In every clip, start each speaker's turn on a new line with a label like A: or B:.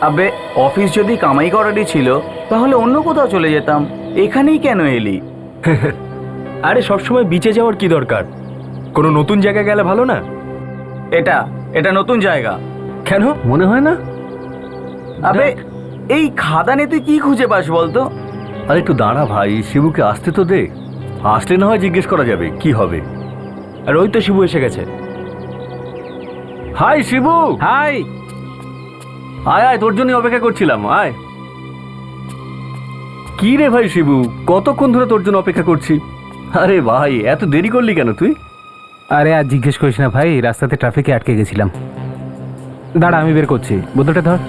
A: আবে অফিস যদি কামাই করারই ছিল তাহলে অন্য কোথাও চলে যেতাম, এখানেই কেন এলি?
B: আরে সবসময় বিচে যাওয়ার কি দরকার? কোনো নতুন জায়গায় গেলে ভালো না?
A: এটা এটা নতুন জায়গা
B: কেন, মনে হয় না?
A: আবে এই খাদানে তুই কি খুঁজে পাস বলতো?
C: আরে একটু দাঁড়া ভাই, শিবুকে আসতে তো দে, আসলে না হয় জিজ্ঞেস করা যাবে কি হবে।
B: আর ওই তো শিবু এসে গেছে।
C: হাই শিবু।
B: হাই।
C: আয় আয়, তোর জন্য অপেক্ষা করছিলাম, আয়। কি রে ভাই শিবু, কতক্ষণ ধরে তোর জন্য অপেক্ষা করছি। আরে ভাই এত দেরি করলি কেন তুই?
D: আরে আর জিজ্ঞেস করিস না ভাই, রাস্তাতে ট্রাফিকে আটকে গেছিলাম। দাঁড়া আমি বের করছি, বোতলটা ধর।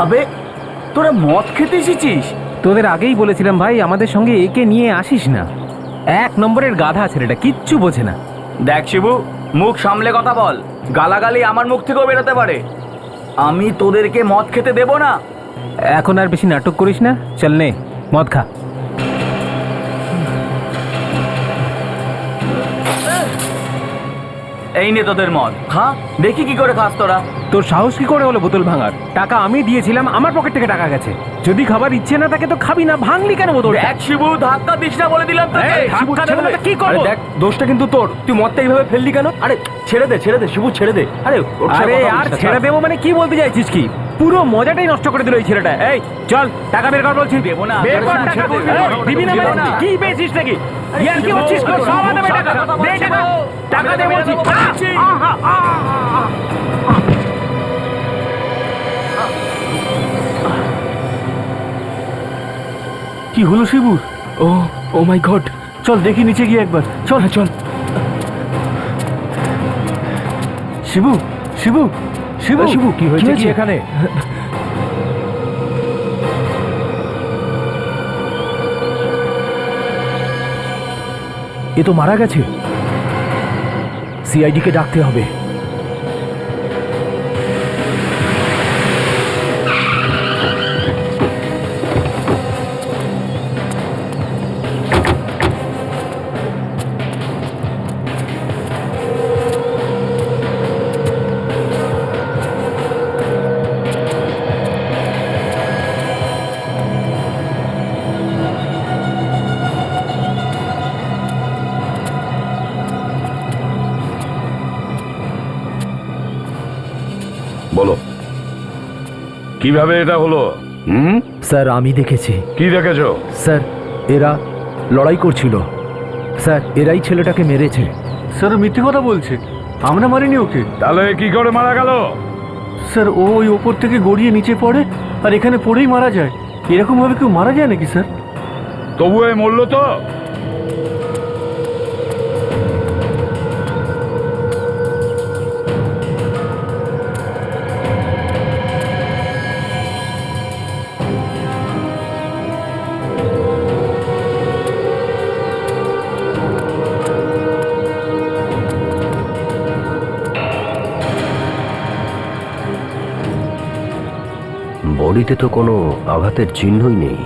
A: আবে তোরা মদ খেতে এসেছিস?
D: তোদের আগেই বলেছিলাম ভাই আমাদের সঙ্গে একে নিয়ে আসিস না, 1 নম্বরের গাধা ছেলেটা, কিচ্ছু বোঝে না।
A: দেখ শিবু, মুখ সামলে কথা বল, গালাগালি আমার মুখ থেকেও বেরোতে পারে। আমি তোদেরকে মদ খেতে দেব না।
D: এখন আর বেশি নাটক করিস না, চল নে মদ খা।
A: এই নে তোদের মদ, খা, দেখি কি করে খাস তোরা।
D: তোর সাহস কি করে হলো বোতল ভাঙার? টাকা আমি দিয়েছিলাম, আমার পকেট থেকে টাকা গেছে। যদি খাবার ইচ্ছে না থাকে তো খাবি না, ভাঙলি কেন বোতল?
A: দেখ শিবু, ধাক্কা দিস না বলে দিলাম তোকে।
D: ধাক্কা দেবো না তো কি করবো?
B: দেখ দোষটা কিন্তু তোর, তুই মদটা এইভাবে ফেললি কেন? আরে ছেড়ে দে শিবু, ছেড়ে দে। আরে ওর সাথে
D: আরে
B: কথা
D: আর
B: বলিস না,
D: ছেড়ে দেবো মানে কি বলতে চাইছিস কি? পুরো মজাটাই নষ্ট করে দিল এই ছেলেটা। এই চল টাকা বের কর বলছি।
A: দেবো না,
D: বের
A: দেবো
D: কর
A: না,
D: টাকা।
A: ছেড়ে দে,
D: এই, দিবি না
A: দেবো
D: মানে?
A: না।
D: কি পেয়েছিস নাকি? ইয়ার কি হচ্ছিস? সব দেবে টাকা। দে টাকা, টাকা দে বলছি।
C: কি হলো শিবুর?
B: ও মাই গড।
C: চল দেখি নিচে গিয়ে একবার, চল চল। শিবু শিবু শিবু
D: শিবু কি হয়েছে কি এখানে? এ তো মারা গেছে, সিআইডি কে ডাকতে হবে।
E: বলো কিভাবে এটা হলো?
D: স্যার আমি দেখেছি।
E: কি দেখেছো?
D: স্যার এরা লড়াই করছিল, স্যার এরাই ছেলেটাকে মেরেছে।
C: স্যার মিথ্যে কথা বলছে, আমরা মারিনি ওকে।
E: তাহলে কি করে মারা গেল?
C: স্যার ও ওই ওপর থেকে গড়িয়ে নিচে পড়ে আর এখানে পড়েই মারা যায়। এরকম ভাবে কেউ মারা যায় নাকি স্যার?
E: তবু এই মরল তো?
C: বডিতে তো কোনো আঘাতের চিহ্নই নেই।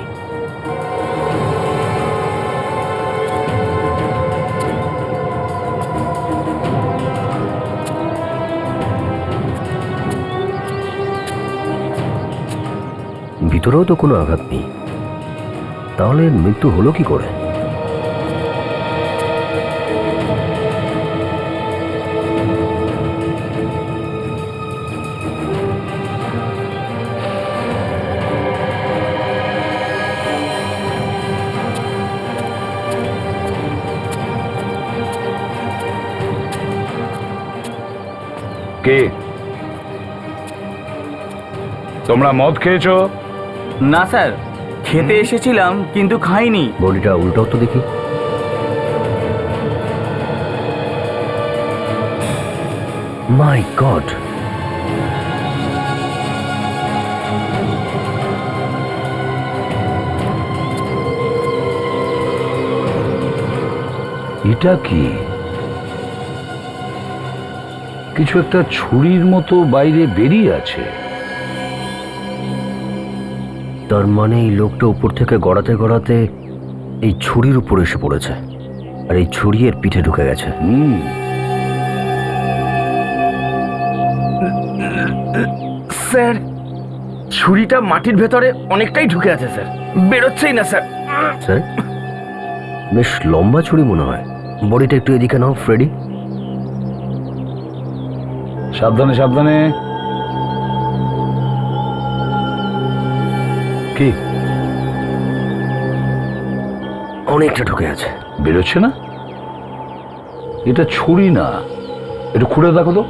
C: ভিতরেও তো কোনো আঘাত নেই, তাহলে মৃত্যু হলো কি করে?
E: কে? তোমরা মদ খেয়েছো?
A: না স্যার, খেতে এসেছিলাম কিন্তু খাইনি।
C: বডিটা উল্টাও তো দেখি। মাই গড,
E: এটা কি? কিছু একটা ছুরির মতো বাইরে বেরিয়ে আছে।
C: তার মানে এই লোকটা উপর থেকে গড়াতে গড়াতে এই ছুরির উপর এসে পড়েছে।
F: আর এই ছুরি এর পিঠে ঢুকে গেছে।
A: স্যার, ছুরিটা মাটির ভেতরে অনেকটাই ঢুকে আছে স্যার, বেরোচ্ছেই না স্যার।
F: স্যার, বেশ লম্বা ছুরি মনে হয়। বডিটা একটু এদিকে নাও ফ্রেডি।
E: সাবধানে সাবধানে। কি
F: অনেকটা ঢুকে আছে।
E: বেরোচ্ছে না? এটা ছুরি না, একটু খুঁড়ে দেখো তো।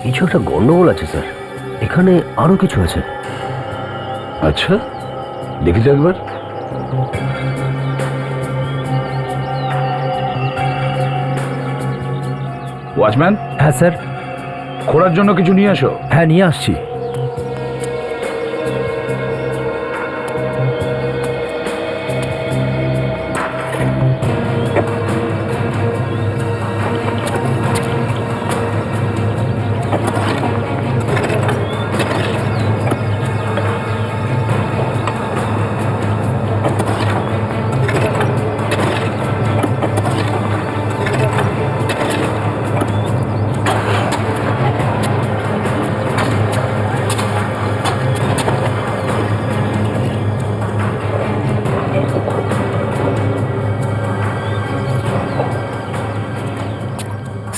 F: কিছু একটা গন্ডগোল আছে স্যার, এখানে আরো কিছু আছে।
E: আচ্ছা, দেখি তো একবার। ওয়াচম্যান,
B: হ্যাঁ স্যার।
E: খোঁড়ার জন্য কিছু নিয়ে আসো।
B: হ্যাঁ, নিয়ে আসছি।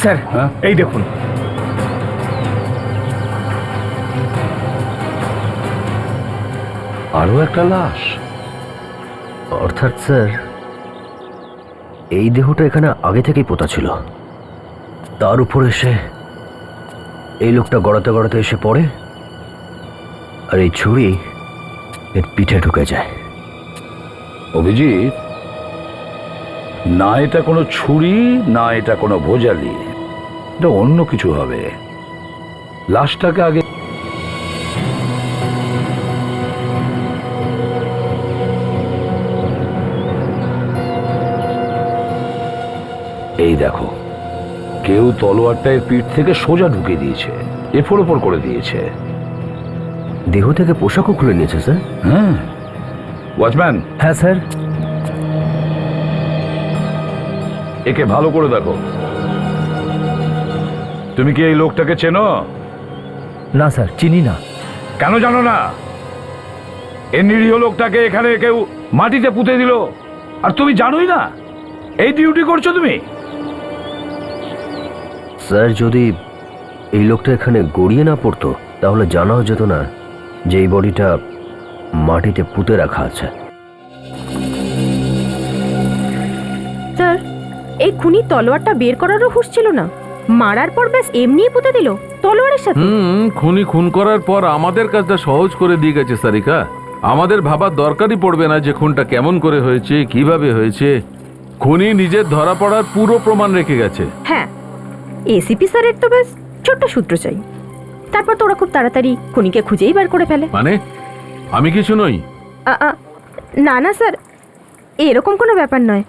A: স্যার,
E: হ্যাঁ?
A: এই দেখুন।
E: আরো একটা লাশ।
F: অর্থাৎ স্যার, এই দেহটা এখানে আগে থেকেই পোতা ছিল, তার উপর এসে এই লোকটা গড়াতে গড়াতে এসে পড়ে, আর এই ছুরি এর পিঠে ঢুকে যায়।
E: অভিজিৎ, না এটা কোনো ছুরি, না এটা কোনো ভোজালি, এটা অন্য কিছু হবে। লাশটাকে আগে এই দেখো, কেউ তলোয়ারটা এর পিঠ থেকে সোজা ঢুকে দিয়েছে, এফোর ওপর করে দিয়েছে।
F: দেহ থেকে পোশাকও খুলে নিয়েছে স্যার।
E: হ্যাঁ ওয়াচম্যান,
B: হ্যাঁ স্যার।
E: একে ভালো করে দেখো। তুমি কি এই লোকটাকে চেনো?
B: না স্যার, চিনি না।
E: কেন জানো না? এই নিরীহ লোকটাকে এখানে কেউ মাটিতে পুঁতে দিল, আর তুমি জানোই না? এই ডিউটি করছো তুমি?
F: স্যার, যদি এই লোকটা এখানে গড়িয়ে না পড়তো তাহলে জানাও যেত না যে এই বডিটা মাটিতে পুঁতে রাখা আছে।
G: স্যার, এই খুনি তলোয়ারটা বের করারও হুঁশ ছিল না, মারার পর ব্যাস এমনিই পুঁতে দিল তলোয়ারের সাথে।
H: খুনি খুন করার পর আমাদের কাজটা সহজ করে দিয়ে গেছে সারিকা। আমাদের ভাবার দরকারই পড়বে না যে খুনটা কেমন করে হয়েছে, কিভাবে হয়েছে। খুনি নিজের ধরা পড়ার পুরো প্রমাণ রেখে গেছে।
G: হ্যাঁ, এসিপি স্যারের তো ব্যাস ছোট্ট সূত্র চাই, তারপর তো ওরা খুব তাড়াতাড়ি খুনিকে খুঁজেই বার করে ফেলে।
H: মানে আমি কিছু নই?
G: না না স্যার, এরকম কোনো ব্যাপার নয়।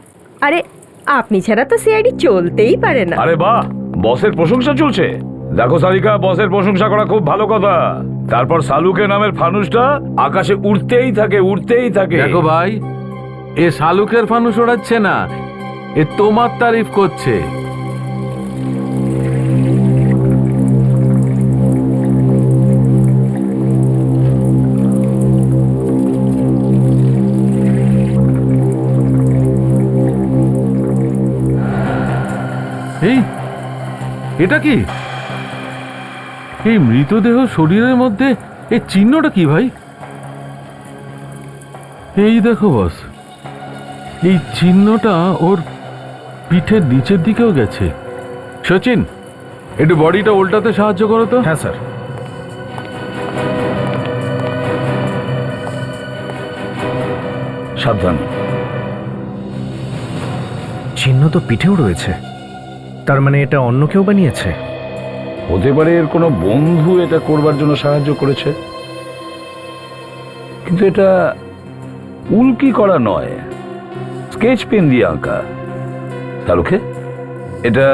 G: আরে আপনি ছাড়া তো সিআইডি চলতেই পারে না।
E: আরে বাহ, বসের প্রশংসা চলছে। দেখো সারিকা, বসের প্রশংসা করা খুব ভালো কথা। তারপর সালুকে নামের ফানুসটা আকাশে উড়তেই থাকে, উড়তেই থাকে।
H: দেখো ভাই, এ শালুকের ফানুস ওড়াচ্ছে না, এ তোমার তারিফ করছে। এই এটা কি? এই মৃতদেহ শরীরের মধ্যে এই চিহ্নটা কি ভাই? এই দেখো বস, এই চিহ্নটা ওর পিঠের নিচের দিকেও গেছে। সচিন, একটু বডিটা উল্টাতে সাহায্য করো তো।
B: হ্যাঁ স্যার।
E: সাবধান।
B: চিহ্ন তো পিঠেও রয়েছে, তার মানে এটা অন্য কেউ বানিয়েছে।
E: হতে পারে এর কোনো বন্ধু এটা করবার জন্য সাহায্য করেছে, কিন্তু এটা উল্কি করা নয়, স্কেচ পেন দিয়ে আঁকা। তালুকে এটা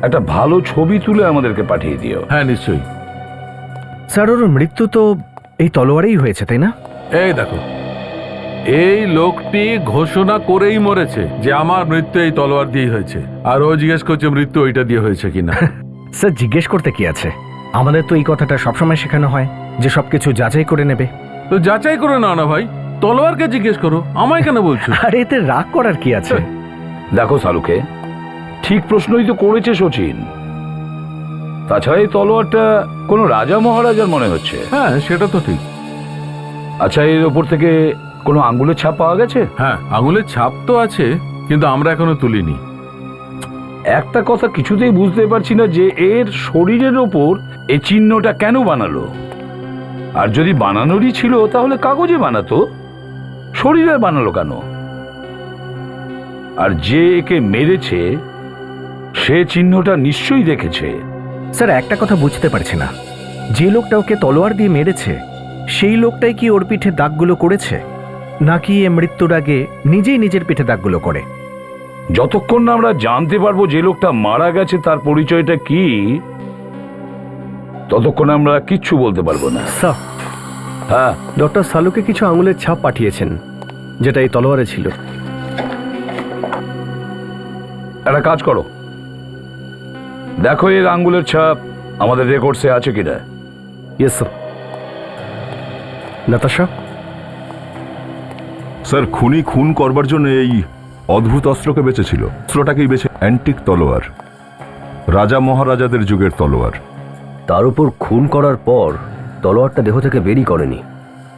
E: একটা ভালো ছবি তুলে আমাদেরকে পাঠিয়ে দিও।
H: হ্যাঁ নিশ্চয়ই।
B: স্যার ওর মৃত্যু তো এই তলোয়ারেই হয়েছে তাই না?
H: এই দেখো, এই লোকটি ঘোষণা করেই মরেছে যে আমার মৃত্যু এই তলোয়ার দিয়েই হয়েছে, আর ও জিজ্ঞেস করছে মৃত্যু ওইটা দিয়ে হয়েছে কিনা।
B: স্যার জিজ্ঞেস করতে কি আছে, আমাদের তো এই কথাটা সবসময় শেখানো হয় যে সবকিছু যাচাই করে নেবে।
H: তো যাচাই করে নাও না ভাই, তলোয়ারকে জিজ্ঞেস করো, আমায় কেন বলছো?
B: আর এতে রাগ করার কি আছে?
E: দেখো সালুকে, ঠিক প্রশ্নই তো করেছে সচিন। তাছাড়া এই তলোয়ারটা কোনো রাজা মহারাজার মনে হচ্ছে।
H: হ্যাঁ সেটা তো ঠিক।
E: আচ্ছা, এর ওপর থেকে কোনো আঙ্গুলের ছাপ পাওয়া গেছে?
H: হ্যাঁ আঙুলের ছাপ তো আছে, কিন্তু আমরা এখনো তুলিনি।
E: একটা কথা কিছুতেই বুঝতে পারছি না যে এর শরীরের ওপর এই চিহ্নটা কেন বানালো। আর যদি বানানোরই ছিল তাহলে কাগজে বানাতো, শরীরে বানালো কেন? আর যে একে মেরেছে সে চিহ্নটা নিশ্চয়ই দেখেছে।
B: স্যার একটা কথা বুঝতে পারছি না, যে লোকটা ওকে তলোয়ার দিয়ে মেরেছে সেই লোকটাই কি ওর পিঠে দাগগুলো করেছে, নাকি এ মৃত্যুর আগে নিজেই নিজের পিঠে দাগগুলো করে?
E: যতক্ষণ না আমরা জানতে পারবো যে লোকটা মারা গেছে তার পরিচয়টা কি, ততক্ষণ আমরা কিচ্ছু বলতে পারবো না।
C: স্যার,
E: হ্যাঁ,
C: ডক্টর সালুকে কিছু আঙুলের ছাপ পাঠিয়েছেন, যেটা এই তলোয়ারে ছিল।
E: একটা কাজ করো, দেখো এর আঙ্গুলের ছাপ আমাদের রেকর্ডসে আছে কিনা।
C: Yes sir. নাতাশা,
I: স্যার, খুনি খুন করবার জন্য এই অদ্ভুত অস্ত্রকে বেঁচেছিল। অস্ত্রটাকেই বেছে অ্যান্টিক তলোয়ার, রাজা মহারাজাদের যুগের তলোয়ার।
F: তার উপর খুন করার পর তলোয়ারটা দেহ থেকে বেরই করেনি,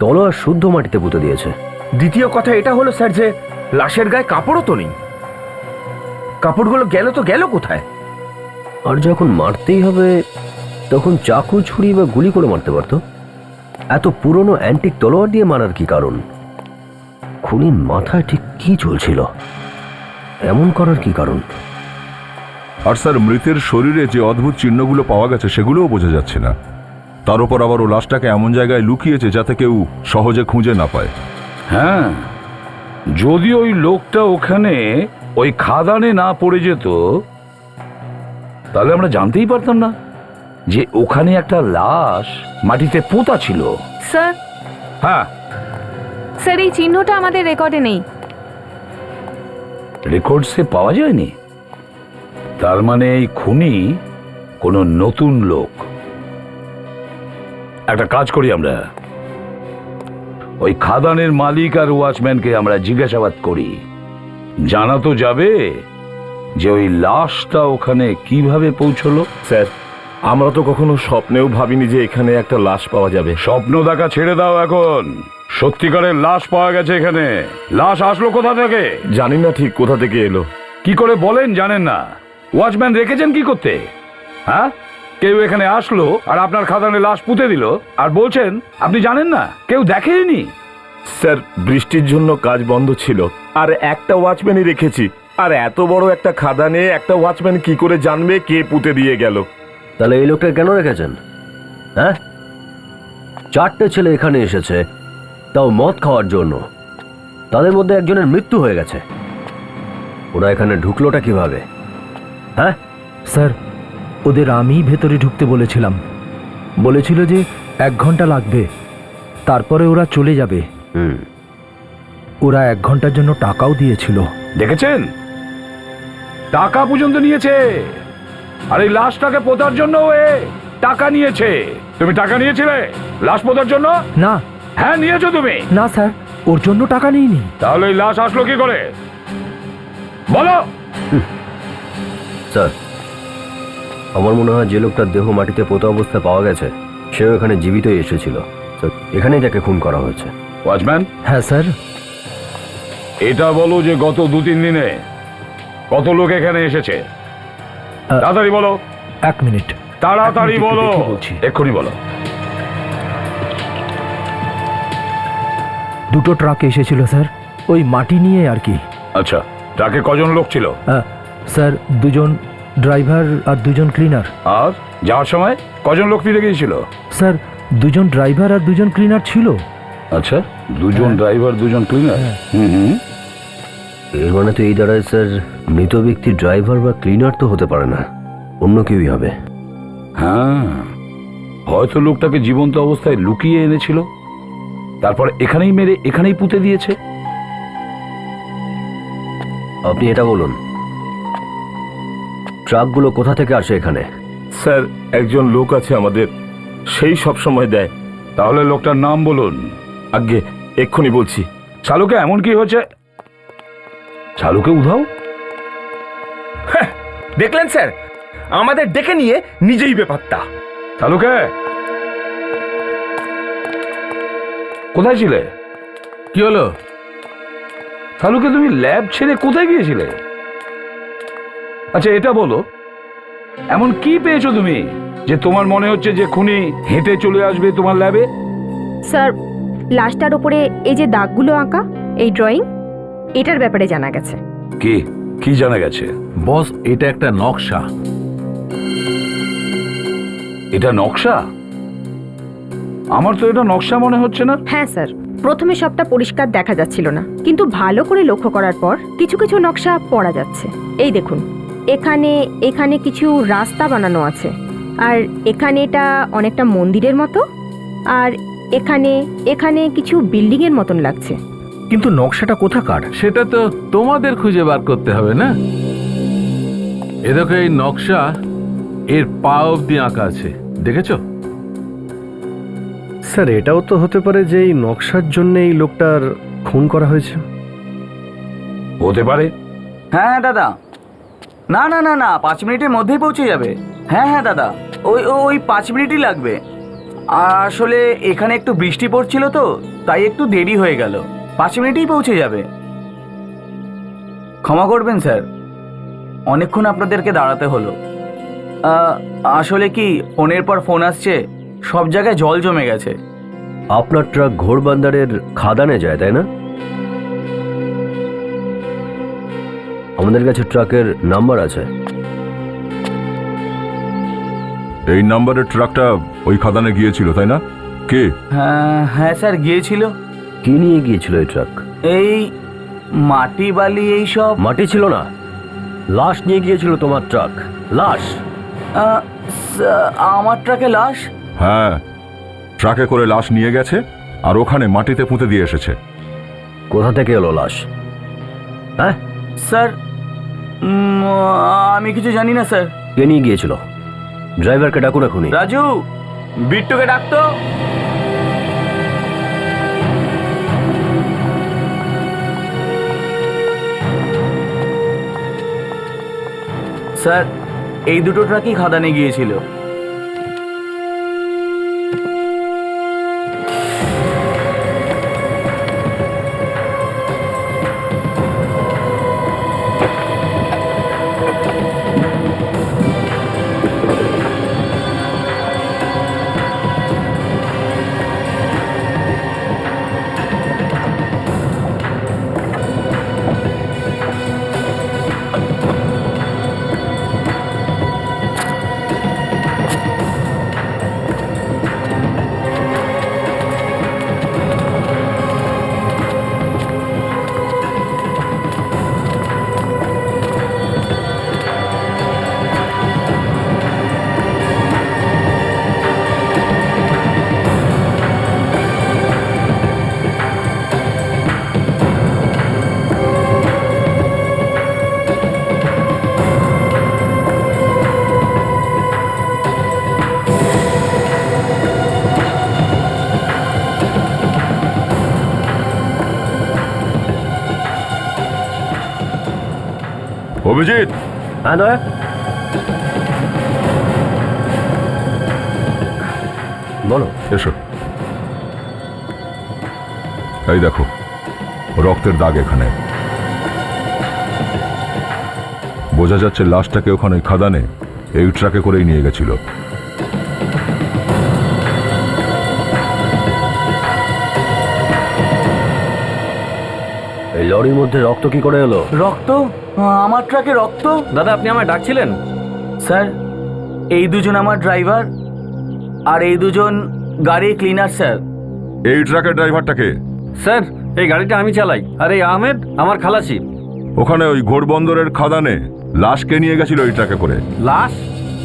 F: তলোয়ার শুদ্ধ মাটিতে পুঁতে দিয়েছে।
B: দ্বিতীয় কথা এটা হলো স্যার যে লাশের গায়ে কাপড়ও তো নেই, কাপড়গুলো গেল তো গেল কোথায়?
F: আর যখন মারতেই হবে তখন চাকু ছুরি বা গুলি করে মারতে পারতো। এত পুরনো অ্যান্টিক তলোয়ার দিয়ে মারার কি কারণ? খুনির মাথায় ঠিক কি চলছিল? এমন করার কি কারণ?
I: আর স্যার, মৃতের শরীরে যে অদ্ভুত চিহ্নগুলো পাওয়া গেছে সেগুলোও বোঝা যাচ্ছে না। তার উপর আবার ও লাশটাকে এমন জায়গায় লুকিয়েছে যাতে কেউ সহজে খুঁজে না পায়।
E: হ্যাঁ, যদি ওই লোকটা ওখানে ওই খাদানে না পড়ে যেত তাহলে আমরা জানতেই পারতাম না যে ওখানে একটা লাশ মাটিতে পোঁতা ছিল।
G: স্যার,
E: হ্যাঁ,
G: স্যার এই চিহ্নটা আমাদের রেকর্ডে নেই।
E: রেকর্ডসে পাওয়া যায়নি? তার মানে এই খুনি কোনো নতুন লোক। একটা কাজ করি, আমরা ওই খাদানের মালিক আর ওয়াচম্যানকে আমরা জিজ্ঞাসাবাদ করি। জানা তো যাবে যে ওই লাশটা ওখানে কিভাবে পৌঁছলো।
J: স্যার, আমরা তো কখনো স্বপ্নেও ভাবিনি যে এখানে একটা লাশ পাওয়া যাবে।
E: স্বপ্ন দেখা ছেড়ে দাও এখন, সত্যিকারের লাশ পাওয়া গেছে এখানে। লাশ আসলো কোথা থেকে?
J: জানি না ঠিক কোথা থেকে এলো।
E: কি করে বলেন জানেন না? ওয়াচম্যান রেখেছেন কি করতে? হ্যাঁ, কেউ এখানে আসলো আর আপনার খাদানে লাশ পুঁতে দিল আর বলছেন আপনি জানেন না, কেউ দেখেনি?
J: স্যার, বৃষ্টির জন্য কাজ বন্ধ ছিল আর একটা ওয়াচম্যানই রেখেছি। আর এত বড় একটা খাদানে একটা ওয়াচম্যান কি করে জানবে কে পুঁতে দিয়ে গেল?
F: তাহলে এই লোকটা কেন রেখেছেন? হ্যাঁ, 4টে ছেলে এখানে এসেছে, তাও মদ খাওয়ার জন্য। তাদের মধ্যে একজনের মৃত্যু হয়ে গেছে, ওরা এখানে ঢুকলোটা কিভাবে? হ্যাঁ
B: স্যার, ওদের আমি ভেতরে ঢুকতে বলেছিলাম, বলেছিল যে 1 ঘন্টা লাগবে, তারপরে ওরা চলে যাবে। ওরা 1 ঘন্টার জন্য টাকাও দিয়েছিল।
E: দেখেছেন, টাকা পর্যন্ত নিয়েছে। আর এই লাশটাকে পোতার জন্য এ টাকা নিয়েছে। তুমি টাকা নিয়েছিলে লাশ পোতার জন্য?
B: না।
E: হ্যাঁ নিয়েছো তুমি?
B: না স্যার, ওর জন্য টাকা নিইনি।
E: তাহলে এই লাশ আসলো কি করে বলো?
F: স্যার, আমার মনে হয় যে লোকটার দেহ মাটিতে পোতা অবস্থায় পাওয়া গেছে সেও এখানে জীবিতই এসেছিল। এখানেই তাকে খুন করা হয়েছে।
E: ওয়াচম্যান?
B: হ্যাঁ স্যার।
E: এটা বলো যে গত 2-3 দিনে কত লোক এখানে এসেছে? তাড়াতাড়ি বলো।
B: 1 মিনিট।
E: তাড়াতাড়ি বলো, এক্ষুনি বলো।
B: 2টো ট্রাক এসেছিল স্যার, ওই মাটি নিয়ে আর কি।
E: আচ্ছা, ট্রাকে কজন লোক ছিল?
B: স্যার 2জন ড্রাইভার আর 2জন ক্লিনার।
E: আর যাওয়ার সময় কজন লোক ফিরে গিয়েছিল?
B: স্যার 2জন ড্রাইভার আর 2জন ক্লিনার ছিল।
E: আচ্ছা, 2জন ড্রাইভার 2জন ক্লিনার।
F: এর মানে তো এই দাঁড়ায় স্যার, মৃত ব্যক্তি ড্রাইভার বা ক্লিনার তো হতে পারে না, অন্য কেউই হবে।
E: হ্যাঁ, হয়তো লোকটাকে জীবন্ত অবস্থায় লুকিয়ে এনেছিল, তারপর এখানেই মেরে এখানেই পুঁতে দিয়েছে।
F: আপনি এটা বলুন, ট্রাকগুলো কোথা থেকে আসে এখানে?
J: স্যার, একজন লোক আছে আমাদের, সেই সব সময় দেয়।
E: তাহলে লোকটার নাম বলুন।
J: আগে এক্ষুনি বলছি।
E: চালুকে এমন কি হয়েছে? চালুকে উধাও?
B: দেখলেন স্যার, আমাদের ডেকে নিয়ে নিজেই বেপাত্তা।
E: চালুকে কোথায় ছিলে?
H: কি হলো?
E: চালুকে তুমি ল্যাব ছেড়ে কোথায় গিয়েছিলে? আচ্ছা এটা বলো, এমন কি পেয়েছো তুমি যে তোমার মনে হচ্ছে যে খুনি হেঁটে চলে আসবে তোমার ল্যাবে?
G: স্যার, লাশটার ওপরে এই যে দাগগুলো আঁকা, এই ড্রয়িং, এটার ব্যাপারে জানা গেছে।
E: কি কি জানা গেছে?
H: বস, এটা একটা নকশা।
E: এটা নকশা? আমার তো এটা নকশা মনে হচ্ছে না।
G: হ্যাঁ স্যার, প্রথমে সবটা পরিষ্কার দেখা যাচ্ছিল না, কিন্তু ভালো করে লক্ষ্য করার পর কিছু কিছু নকশা পড়া যাচ্ছে। এই দেখুন, এখানে এখানে কিছু রাস্তা বানানো আছে, আর এখানে এটা অনেকটা মন্দিরের মতো, আর এখানে এখানে কিছু বিল্ডিং এর মতন লাগছে।
B: কিন্তু নকশাটা কোথাকার?
H: সেটা তো তোমাদের খুঁজে বার করতে হবে না? এ দেখো, এই নকশা এর পা অব্দি আঁকা আছে, দেখেছো?
C: স্যার, এটাও তো হতে পারে যে এই নকশার জন্য এই লোকটার খুন করা হয়েছে।
E: হতে পারে।
A: হ্যাঁ দাদা, না না না না, 5 মিনিটের মধ্যেই পৌঁছে যাবে। হ্যাঁ হ্যাঁ দাদা, ওই 5 মিনিটই লাগবে। আসলে এখানে একটু বৃষ্টি পড়ছিল তো, তাই একটু দেরি হয়ে গেল। 5 মিনিটেই পৌঁছে যাবে। ক্ষমা করবেন স্যার, অনেকক্ষণ আপনাদেরকে দাঁড়াতে হলো। আসলে কি, ফোনের পর ফোন আসছে, সব জায়গায় জল জমে গেছে।
F: আপনার ট্রাক ঘোড়বান্দারের খাদানে যায়, তাই না? আমাদের কাছে ট্রাকের নাম্বার আছে।
I: এই নাম্বারের ট্রাকটা ওই খাদানে গিয়েছিল, তাই না? কে?
A: হ্যাঁ হ্যাঁ স্যার, গিয়েছিল।
F: কি নিয়ে গিয়েছিল এই ট্রাক?
A: এই মাটি বালি এইসব।
F: মাটি ছিল না, লাশ নিয়ে গিয়েছিল তোমার ট্রাক। লাশ?
A: আমার ট্রাকে লাশ?
I: হ্যাঁ, ট্রাকে করে লাশ নিয়ে গেছে আর ওখানে মাটিতে পুঁতে দিয়ে এসেছে।
F: কোথা থেকে এলো লাশ? হ্যাঁ
A: স্যার, আমি কিছু জানি না স্যার।
F: কে নিয়ে গিয়েছিল? ড্রাইভারকে ডাকুন এখনই।
A: রাজু, বিট্টুকে ডাকতো। স্যার, এই দুটো ট্রাকই খাদানে গিয়েছিল।
I: অভিজিৎ,
F: হ্যাঁ দয়া, বলো।
I: এসো। এই দেখো, রক্তের দাগ এখানে। বোঝা যাচ্ছে লাশটাকে ওখানে খাদানে এই ট্রাকে করেই নিয়ে গেছিল।
F: এই লরির মধ্যে রক্ত কি করে এলো?
A: রক্ত? আমার ট্রাকে রক্ত?
C: দাদা, আপনি আমায় ডাকছিলেন?
A: স্যার, এই দুজন আমার ড্রাইভার আর এই দুজন গাড়ি ক্লিনার স্যার।
I: এই ট্রাকের ড্রাইভারটাকে?
C: স্যার, এই গাড়িটা আমি চালাই, আর এই আহমেদ আমার খালাসি।
I: ওখানে ওই ঘোড়বন্দরের খাদানে লাশকে নিয়ে গেছিল ওই ট্রাকে করে।
C: লাশ?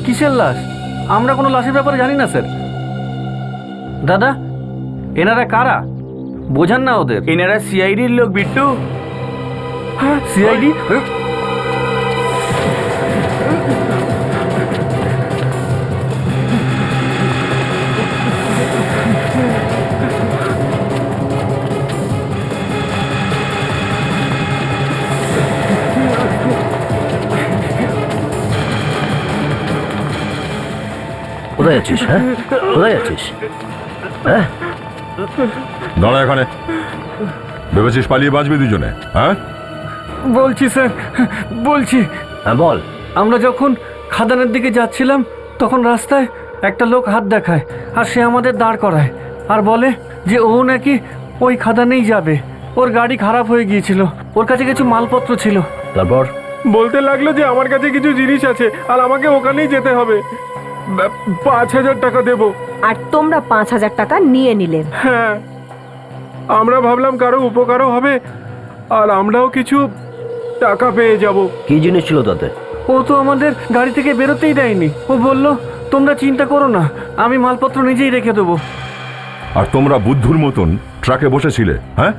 C: কিসের লাশ? আমরা কোনো লাশের ব্যাপারে জানি না স্যার। দাদা, এনারা কারা? বোঝান না ওদের।
A: এনারা সিআইডির লোক বিট্টু।
C: হ্যাঁ, সিআইডি?
F: কোথায় যাচ্ছিস? হ্যাঁ, কোথায় যাচ্ছিস? হ্যাঁ,
I: দাঁড়া এখানে। ভেবেছিস পালিয়ে বাঁচবি দুজনে? হ্যাঁ,
C: বলছি স্যার, বলছি।
F: হ্যাঁ বল।
C: আমরা যখন খাদানের দিকে যাচ্ছিলাম তখন রাস্তায় একটা লোক হাত দেখায় আর সে আমাদের দাঁড় করায় আর বলে যে ও নাকি ওই খাদানেই যাবে। ওর গাড়ি খারাপ হয়ে গিয়েছিল, ওর কাছে কিছু মালপত্র ছিল।
F: তারপর
D: বলতে লাগলো যে আমার কাছে কিছু জিনিস আছে আর আমাকে ওখানেই যেতে হবে। 5,000 টাকা দেবো।
G: আর তোমরা 5,000 টাকা নিয়ে নিলে।
D: হ্যাঁ, আমরা ভাবলাম কারো উপকারও হবে আর আমরাও কিছু টাকা পেয়ে যাব।
F: কি জিনিস ছিল তাতে?
C: ও তো আমাদের গাড়ি থেকে বেরোতেই দেয়নি। ও বলল তোমরা চিন্তা করো না, আমি মালপত্র নিজেই রেখে দেবো।
I: আর তোমরা বুদ্ধুর মতন ট্রাকে বসেছিলে? হ্যাঁ,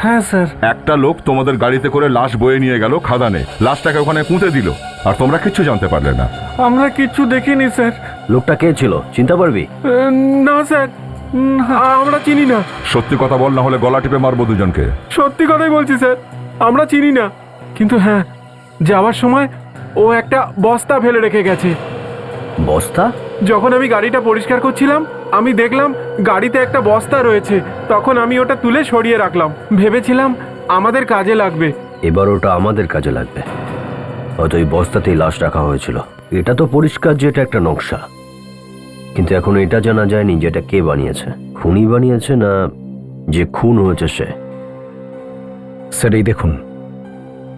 C: হ্যাঁ স্যার।
I: একটা লোক তোমাদের গাড়িতে করে লাশ বয়ে নিয়ে গেল খাদানে, লাশটাকে ওখানে পুঁতে দিল, আর তোমরা কিচ্ছু জানতে পারলে না।
D: আমরা কিচ্ছু দেখিনি স্যার।
F: লোকটা কে ছিল চিনতে পারবি?
D: না স্যার, আমরা চিনি না।
I: সত্যি কথা বল, না হলে গলা টিপে মারবো দুজনকে।
D: সত্যি কথাই বলছি স্যার, আমরা চিনি না। কিন্তু হ্যাঁ, যাওয়ার সময় ও একটা বস্তা ফেলে রেখে গেছে।
F: বস্তা?
D: যখন আমি গাড়িটা পরিষ্কার করছিলাম আমি দেখলাম গাড়িতে একটা বস্তা রয়েছে। তখন আমি ওটা তুলে সরিয়ে রাখলাম, ভেবেছিলাম আমাদের কাজে লাগবে।
F: এবার ওটা আমাদের কাজে লাগবে। হয়তো এই বস্তাতেই লাশ রাখা হয়েছিল। এটা তো পরিষ্কার যে এটা একটা নকশা, কিন্তু এখন এটা জানা যায়নি যে এটা কে বানিয়েছে। খুনি বানিয়েছে না যে খুন হয়েছে সে।
B: স্যার এই দেখুন,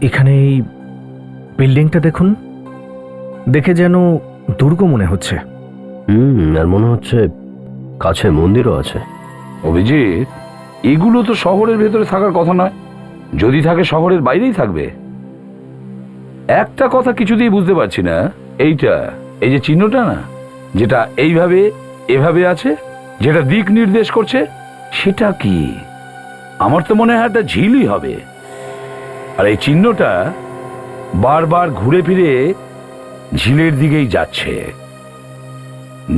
B: এখানে এই বিল্ডিংটা দেখুন, দেখে যেন দুর্গ মনে হচ্ছে।
F: আর মনে হচ্ছে কাছে মন্দিরও আছে।
E: অভিজিৎ, এগুলো তো শহরের ভেতরে থাকার কথা নয়। যদি থাকে শহরের বাইরেই থাকবে। একটা কথা কিছুতেই বুঝতে পারছি না, এইটা, এই যে চিহ্নটা না, যেটা এইভাবে এভাবে আছে, যেটা দিক নির্দেশ করছে, সেটা কি? আমার তো মনে হয় একটা ঝিলই হবে। আর এই চিহ্নটা বারবার ঘুরে ফিরে ঝিলের দিকেই যাচ্ছে।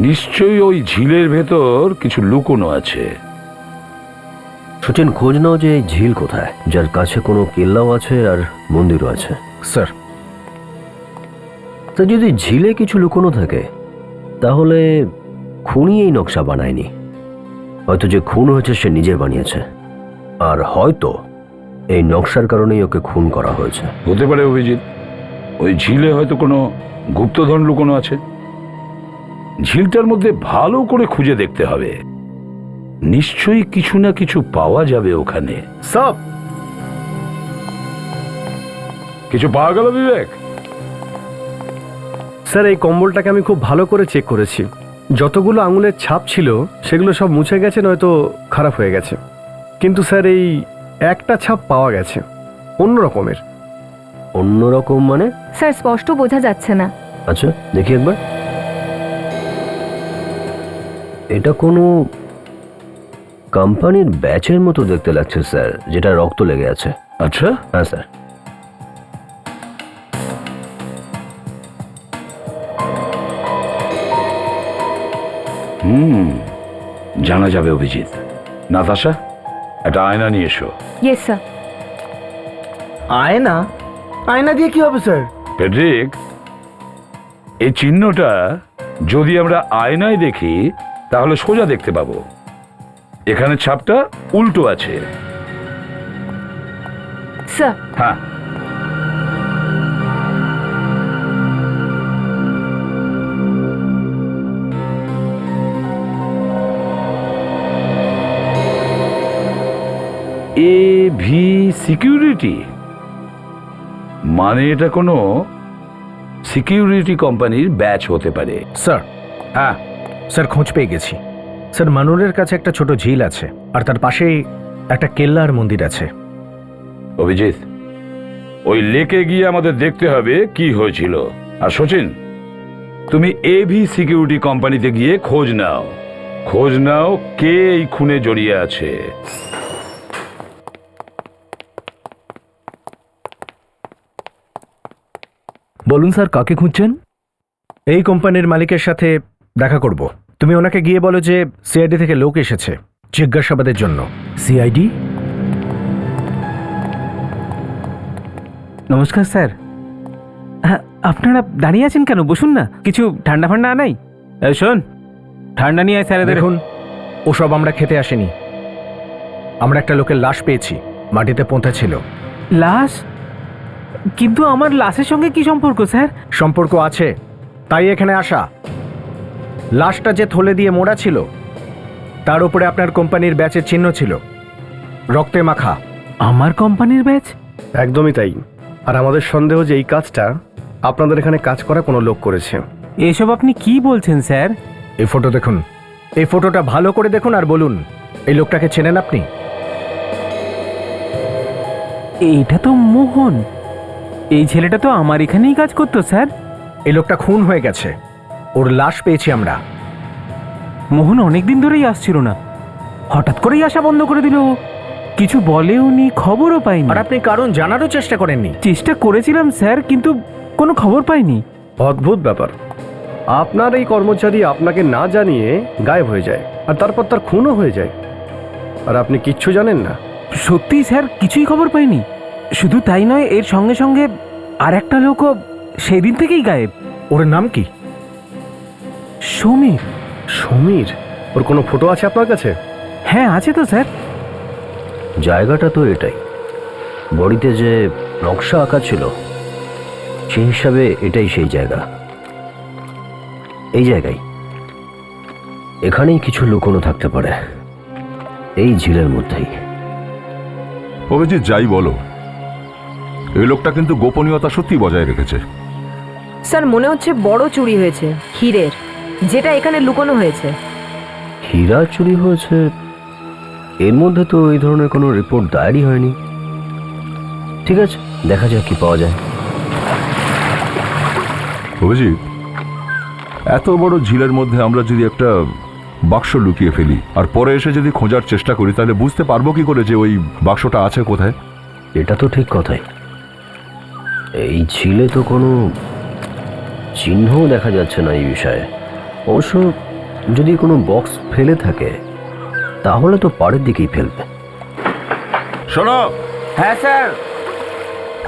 E: নিশ্চয়ই ওই ঝিলের ভেতর কিছু লুকোনো আছে।
F: সচিন, খোঁজ নাও যে এই ঝিল কোথায়, যার কাছে কোনো কেল্লাও আছে আর মন্দিরও আছে।
B: স্যার,
F: তা যদি ঝিলে কিছু লুকোনো থাকে তাহলে খুনি এই নকশা বানায়নি। হয়তো যে খুন হয়েছে সে নিজে বানিয়েছে, আর হয়তো এই নকশার কারণেই ওকে খুন করা হয়েছে।
E: হতে পারে অভিজিৎ, ওই ঝিলে হয়তো কোনো গুপ্তধন লুকোনো আছে। ঝিলটার মধ্যে ভালো করে খুঁজে দেখতে হবে। নিশ্চয়ই কিছু না কিছু পাওয়া যাবে ওখানে।
C: সব
E: কিছু পাওয়া গেল বিবেক?
C: স্যার, এই কম্বলটাকে আমি খুব ভালো করে চেক করেছি। যতগুলো আঙুলের ছাপ ছিল সেগুলো সব মুছে গেছে, নয়তো খারাপ হয়ে গেছে। কিন্তু স্যার, এই একটা ছাপ পাওয়া গেছে, অন্য রকমের।
F: অন্যরকম মানে?
G: স্যার, স্পষ্ট বোঝা যাচ্ছে না।
F: আচ্ছা দেখি একবার। এটা কোনো কোম্পানির ব্যাচের মতো দেখতে লাগছে স্যার, যেটা রক্ত লেগে আছে।
E: আচ্ছা,
F: হ্যাঁ স্যার।
E: জানা যাবে অভিজিৎ। নাতাশা, একটা আয়না নিয়ে এসো।
G: Yes sir.
C: আয়না? আয়না দিয়ে কি হবে স্যার?
E: পেড্রিক, এই চিহ্নটা যদি আমরা আয়নায় দেখি তাহলে সোজা দেখতে পাবো। এখানে ছাপটা উল্টো আছে।
G: স্যার,
E: হ্যাঁ, এভি সিকিউরিটি, মানে এটা কোনো সিকিউরিটি কোম্পানির ব্যাচ হতে পারে।
B: স্যার,
E: হ্যাঁ,
B: স্যার খোঁজ পেয়ে গেছি। স্যার, মানুরের কাছে একটা ছোট ঝিল আছে আর তার পাশেই একটা কেল্লা আর মন্দির আছে।
E: অভিজিৎ, ওই লেকে গিয়ে আমাদের দেখতে হবে কি হয়েছিল। আর সচিন, তুমি এভি সিকিউরিটি কোম্পানিতে গিয়ে খোঁজ নাও কে এই খুনে জড়িয়ে আছে।
B: বলুন স্যার, কাকে খুঁজছেন?
K: এই কোম্পানির মালিকের সাথে দেখা করব। তুমি ওনাকে গিয়ে বলো যে সিআইডি থেকে লোক এসেছে জিজ্ঞাসাবাদের জন্য।
B: সিআইডি?
L: নমস্কার স্যার। হ্যাঁ, আপনারা দাঁড়িয়ে আছেন কেন? বসুন না, কিছু ঠান্ডা ফান্ডা আনাই। শোন, ঠান্ডা নিয়ে আয় স্যার।
K: দেখুন, ওসব আমরা খেতে আসিনি। আমরা একটা লোকের লাশ পেয়েছি, মাটিতে পোঁতা ছিল।
L: লাশ? কিন্তু আমার লাশের সঙ্গে কি সম্পর্ক স্যার?
K: সম্পর্ক আছে, তাই এখানে আসা। লাশটা যে থলে দিয়ে মোড়া ছিল, তার উপরে আপনার কোম্পানির ব্যাচের চিহ্ন ছিল, রক্তে মাখা।
L: আমার কোম্পানির ব্যাচ?
K: একদমই তাই। আর আমাদের সন্দেহ যে এই কাজটা আপনাদের এখানে কাজ করা কোনো লোক করেছে।
L: এসব আপনি কি বলছেন স্যার?
K: এই ফটো দেখুন, এই ফটোটা ভালো করে দেখুন আর বলুন এই লোকটাকে চেনেন আপনি?
L: এটা তো মোহন। এই ছেলেটা তো আমার এখানেই কাজ করতো স্যার।
K: এই লোকটা খুন হয়ে গেছে, ওর লাশ পেয়েছি আমরা।
L: মোহন অনেকদিন ধরেই আসছিল না, হঠাৎ করেই আসা বন্ধ করে দিল। কিছু বলেওনি, খবরও পাইনি।
K: আর আপনি কারণ জানারও চেষ্টা করেননি?
L: চেষ্টা করেছিলাম স্যার, কিন্তু কোনো খবর পাইনি।
K: অদ্ভুত ব্যাপার, আপনার এই কর্মচারী আপনাকে না জানিয়ে গায়েব হয়ে যায়, আর তারপর তার খুনও হয়ে যায়, আর আপনি কিচ্ছু জানেন না।
L: সত্যি স্যার, কিছুই খবর পাইনি। শুধু তাই নয়, এর সঙ্গে সঙ্গে আর একটা লোকও সেই দিন থেকেই গায়েব।
K: ওর নাম কি?
L: সমীর।
K: সমীর? ওর কোনো ফটো আছে আপনার কাছে?
L: হ্যাঁ আছে তো স্যার।
F: জায়গাটা তো এটাই, বডিতে যে নকশা আঁকা ছিল সেই হিসাবে এটাই সেই জায়গা। এই জায়গায় এখানেই কিছু লুকোনো থাকতে পারে, এই ঝিলের মধ্যেই।
I: অভিজিৎ, যাই বলো, এই লোকটা কিন্তু গোপনীয়তা সত্যি বজায় রেখেছে।
G: স্যার, মনে হচ্ছে বড় চুরি হয়েছে, হীরের, যেটা এখানে লুকোনো হয়েছে।
F: হীরা চুরি হয়েছে? এর মধ্যে তো এই ধরনের কোনো রিপোর্ট দায়েরই হয়নি। ঠিক আছে, দেখা যাক কি পাওয়া যায়।
I: অভিজিৎ, এত বড় ঝিলের মধ্যে আমরা যদি একটা বাক্স লুকিয়ে ফেলি আর পরে এসে যদি খোঁজার চেষ্টা করি, তাহলে বুঝতে পারবো কি করে যে ওই বাক্সটা আছে কোথায়?
F: এটা তো ঠিক কথাই। এই ঝিলে তো কোনো চিহ্নও দেখা যাচ্ছে না এই বিষয়ে। অবশ্য যদি কোনো বক্স ফেলে থাকে তাহলে তো পাড়ের দিকেই ফেলবে।
I: শোনো।
A: হ্যাঁ স্যার।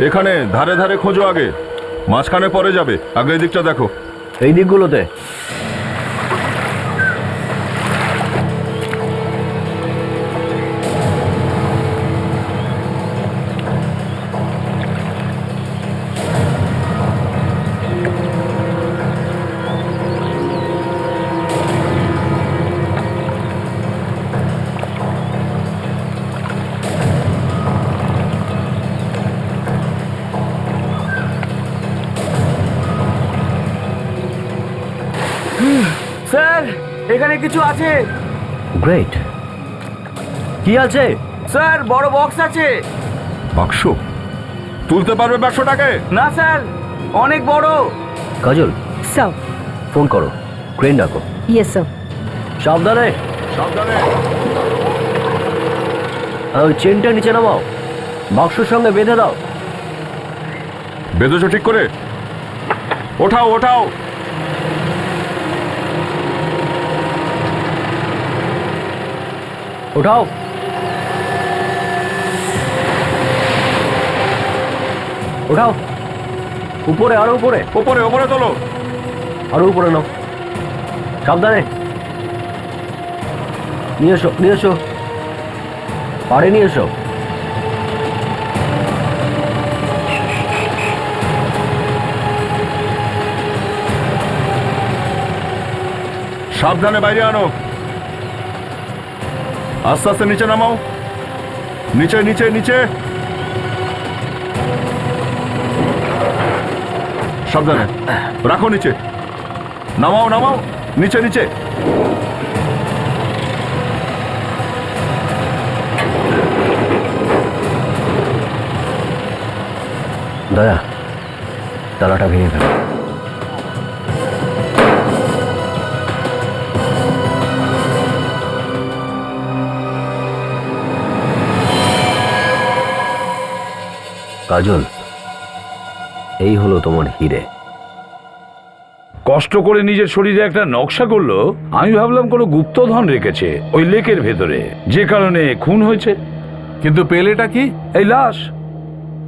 I: এখানে ধারে ধারে খোঁজো, আগে মাঝখানে পরে যাবে, আগে এই দিকটা দেখো।
F: এই দিকগুলোতে
A: স্যার, এখানে কিছু আছে।
F: গ্রেট। কি আছে?
A: স্যার, বড় বক্স আছে।
I: বাক্স? তুলতে পারবে বাক্সটাকে?
A: না স্যার, অনেক বড়।
F: কাজল,
G: স্যার।
F: ফোন করো, ক্রেন ডাকো।
G: Yes sir.
F: সাবধানে
I: সাবধানে।
F: ওই চেনটা নিচে নামাও, বাক্সের সঙ্গে বেঁধে দাও।
I: বেঁধেছো ঠিক করে? ওঠাও ওঠাও।
F: উঠাও। উঠাও, উপরে, আরো উপরে।
I: ওপরে ওপরে তোলো।
F: আরো উপরে নাও, সাবধানে নিয়ে এসো, নিয়ে এসো, পাড়ে নিয়ে এসো।
I: সাবধানে বাইরে আনো। আস্তে আস্তে নিচে নামাও, নিচে নিচে নিচে। সাবধানে রাখো, নিচে নামাও নামাও, নিচে নিচে।
F: দয়া, তালাটা ভেঙে ফেল। কাজল, এই হলো তোমার হিরে।
E: কষ্ট করে নিজের শরীরে একটা নকশা করলো, আমি ভাবলাম কোনো গুপ্তধন রেখেছে ওই লেকের ভেতরে, যে কারণে খুন হয়েছে।
H: কিন্তু পেলেটা কি?
E: এই লাশ।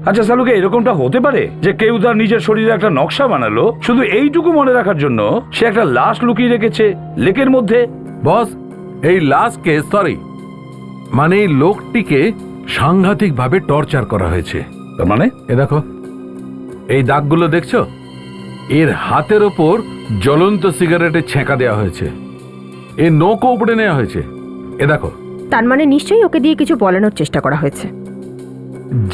E: আচ্ছা সালুকে, এরকমটা হতে পারে যে কেউ তার নিজের শরীরে একটা নকশা বানালো শুধু এইটুকু মনে রাখার জন্য সে একটা লাশ লুকিয়ে রেখেছে লেকের মধ্যে?
H: বস, এই লাশকে মানে এই লোকটিকে সাংঘাতিকভাবে টর্চার করা হয়েছে।
E: তার মানে?
H: এ দেখো, এই দাগগুলো দেখছো? এর হাতের ওপর জ্বলন্ত সিগারেটের ছেঁকা দেওয়া হয়েছে, এর নখও উপড়ে নেওয়া হয়েছে। এ দেখো।
G: তার মানে নিশ্চয়ই ওকে দিয়ে কিছু বলানোর চেষ্টা করা হয়েছে।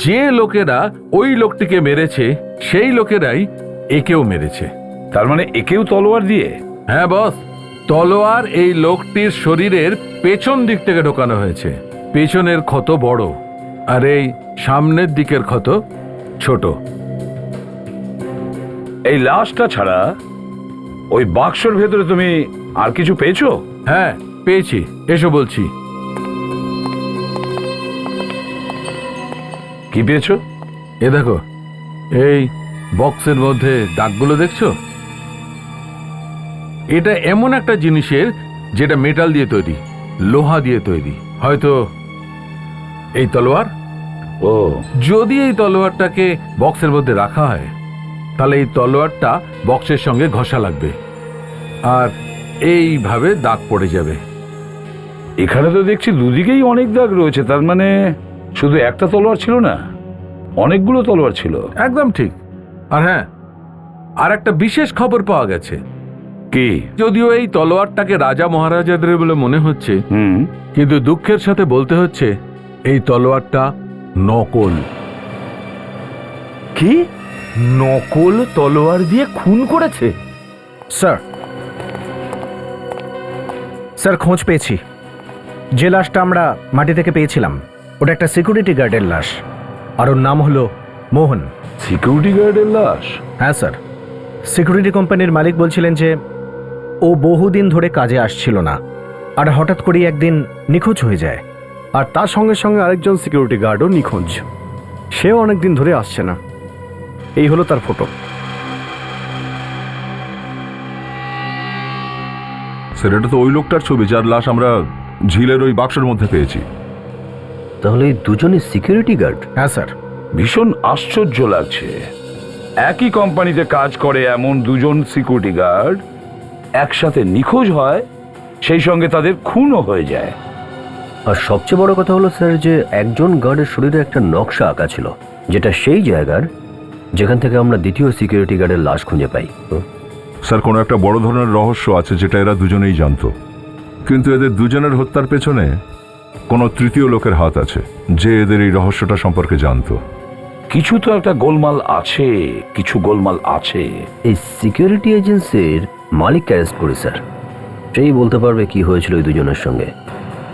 H: যে লোকেরা ওই লোকটিকে মেরেছে সেই লোকেরাই একেও মেরেছে।
E: তার মানে একেও তলোয়ার দিয়ে?
H: হ্যাঁ বস, তলোয়ার এই লোকটির শরীরের পেছন দিক থেকে ঢোকানো হয়েছে। পেছনের ক্ষত বড় আর এই সামনের দিকের ক্ষত ছোট।
E: এই লাশটা ছাড়া ওই বাক্সর ভেতরে তুমি আর কিছু পেয়েছো?
H: হ্যাঁ পেয়েছি, এসো বলছি।
E: কি পেয়েছো?
H: এ দেখো, এই বক্সের মধ্যে দাগগুলো দেখছো? এটা এমন একটা জিনিসের যেটা মেটাল দিয়ে তৈরি, লোহা দিয়ে তৈরি। হয়তো এই তলোয়ার।
E: ও,
H: যদি এই তলোয়ারটাকে বক্সের মধ্যে রাখা হয় তাহলে এই তলোয়ারটা বক্সের সঙ্গে ঘষা লাগবে আর এইভাবে দাগ পড়ে যাবে।
E: এখানে তো দেখছি দুদিকেই অনেক দাগ রয়েছে, তার মানে শুধু একটা তলোয়ার ছিল না, অনেকগুলো তলোয়ার ছিল।
H: একদম ঠিক। আর হ্যাঁ, আর একটা বিশেষ খবর পাওয়া গেছে।
E: কি?
H: যদিও এই তলোয়ারটাকে রাজা মহারাজাদের বলে মনে হচ্ছে,
E: হুম,
H: কিন্তু দুঃখের সাথে বলতে হচ্ছে এই তলোয়ারটা নকল।
B: কি? নকল তলোয়ার দিয়ে খুন করেছে?
K: স্যার খোঁজ পেয়েছি। যে লাশটা আমরা মাটি থেকে পেয়েছিলাম ওটা একটা সিকিউরিটি গার্ডের লাশ, আর ওর নাম হলো মোহন।
E: সিকিউরিটি গার্ডের লাশ?
K: হ্যাঁ স্যার, সিকিউরিটি কোম্পানির মালিক বলছিলেন যে ও বহুদিন ধরে কাজে আসছিল না, আর হঠাৎ করেই একদিন নিখোঁজ হয়ে যায়। আর তার সঙ্গে সঙ্গে আরেকজন সিকিউরিটি গার্ডও নিখোঁজ, সেও অনেকদিন ধরে আসছে না। এই হলো তার ফটো।
I: স্যার, এটা তো ওই লোকটার ছবি যার লাশ আমরা ঝিলের ওই বাক্সের মধ্যে পেয়েছি।
F: তাহলে এই দুজনই সিকিউরিটি গার্ড?
K: হ্যাঁ স্যার।
E: ভীষণ আশ্চর্য লাগছে, একই কোম্পানিতে কাজ করে এমন দুজন সিকিউরিটি গার্ড একসাথে নিখোঁজ হয়, সেই সঙ্গে তাদের খুনও হয়ে যায়।
F: আর সবচেয়ে বড় কথা হলো স্যার যে একজন গার্ডের শরীরে একটা নকশা আঁকা ছিল, যেটা সেই জায়গার যেখান থেকে আমরা দ্বিতীয় সিকিউরিটি গার্ডের লাশ খুঁজে পাই।
I: স্যার, কোনো একটা বড় ধরনের রহস্য আছে যেটা এরা দুজনেই জানতো, কিন্তু এদের দুজনের হত্যার পেছনে কোনো তৃতীয় লোকের হাত আছে যে এদের এই রহস্যটা সম্পর্কে জানতো।
E: কিছু তো একটা গোলমাল আছে, কিছু গোলমাল আছে।
F: এই সিকিউরিটি এজেন্সির মালিককে অ্যারেস্ট করি স্যার, সেই বলতে পারবে কি হয়েছিল ওই দুজনের সঙ্গে,